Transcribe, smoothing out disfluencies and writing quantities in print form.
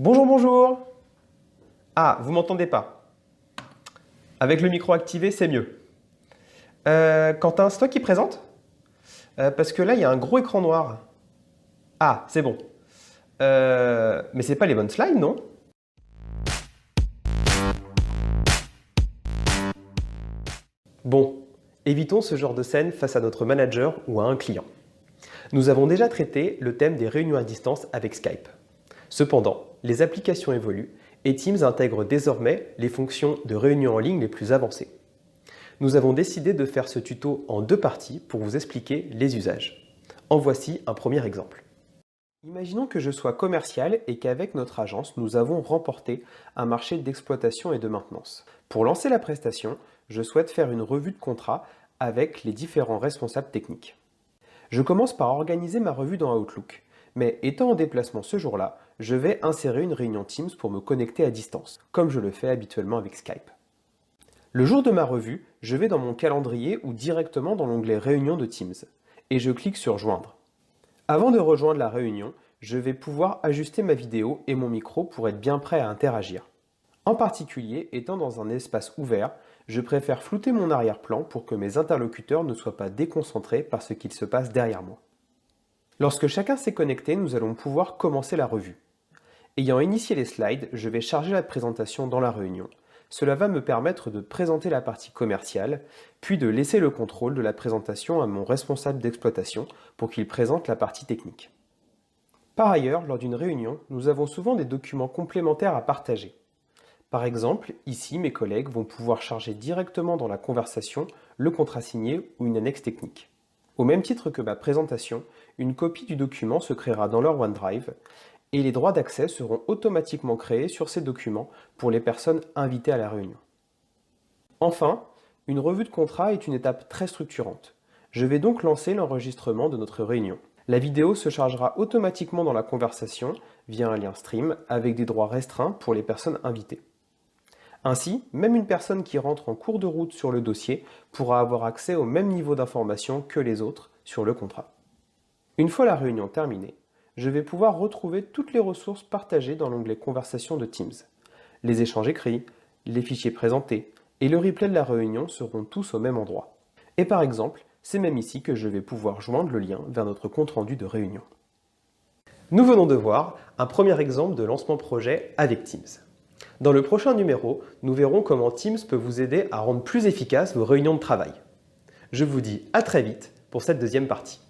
Bonjour, bonjour. Ah, vous m'entendez pas? Avec le micro activé, c'est mieux. Quentin, c'est toi qui présente? Parce que là, il y a un gros écran noir. Ah, c'est bon. Mais c'est pas les bonnes slides, non? Bon, évitons ce genre de scène face à notre manager ou à un client. Nous avons déjà traité le thème des réunions à distance avec Skype. Cependant, les applications évoluent et Teams intègre désormais les fonctions de réunion en ligne les plus avancées. Nous avons décidé de faire ce tuto en deux parties pour vous expliquer les usages. En voici un premier exemple. Imaginons que je sois commercial et qu'avec notre agence, nous avons remporté un marché d'exploitation et de maintenance. Pour lancer la prestation, je souhaite faire une revue de contrat avec les différents responsables techniques. Je commence par organiser ma revue dans Outlook, mais étant en déplacement ce jour-là, je vais insérer une réunion Teams pour me connecter à distance, comme je le fais habituellement avec Skype. Le jour de ma revue, je vais dans mon calendrier ou directement dans l'onglet Réunion de Teams, et je clique sur Joindre. Avant de rejoindre la réunion, je vais pouvoir ajuster ma vidéo et mon micro pour être bien prêt à interagir. En particulier, étant dans un espace ouvert, je préfère flouter mon arrière-plan pour que mes interlocuteurs ne soient pas déconcentrés par ce qu'il se passe derrière moi. Lorsque chacun s'est connecté, nous allons pouvoir commencer la revue. Ayant initié les slides, je vais charger la présentation dans la réunion. Cela va me permettre de présenter la partie commerciale, puis de laisser le contrôle de la présentation à mon responsable d'exploitation pour qu'il présente la partie technique. Par ailleurs, lors d'une réunion, nous avons souvent des documents complémentaires à partager. Par exemple, ici, mes collègues vont pouvoir charger directement dans la conversation le contrat signé ou une annexe technique. Au même titre que ma présentation, une copie du document se créera dans leur OneDrive et les droits d'accès seront automatiquement créés sur ces documents pour les personnes invitées à la réunion. Enfin, une revue de contrat est une étape très structurante. Je vais donc lancer l'enregistrement de notre réunion. La vidéo se chargera automatiquement dans la conversation via un lien stream avec des droits restreints pour les personnes invitées. Ainsi, même une personne qui rentre en cours de route sur le dossier pourra avoir accès au même niveau d'information que les autres sur le contrat. Une fois la réunion terminée, je vais pouvoir retrouver toutes les ressources partagées dans l'onglet Conversation de Teams. Les échanges écrits, les fichiers présentés et le replay de la réunion seront tous au même endroit. Et par exemple, c'est même ici que je vais pouvoir joindre le lien vers notre compte-rendu de réunion. Nous venons de voir un premier exemple de lancement projet avec Teams. Dans le prochain numéro, nous verrons comment Teams peut vous aider à rendre plus efficaces vos réunions de travail. Je vous dis à très vite pour cette deuxième partie.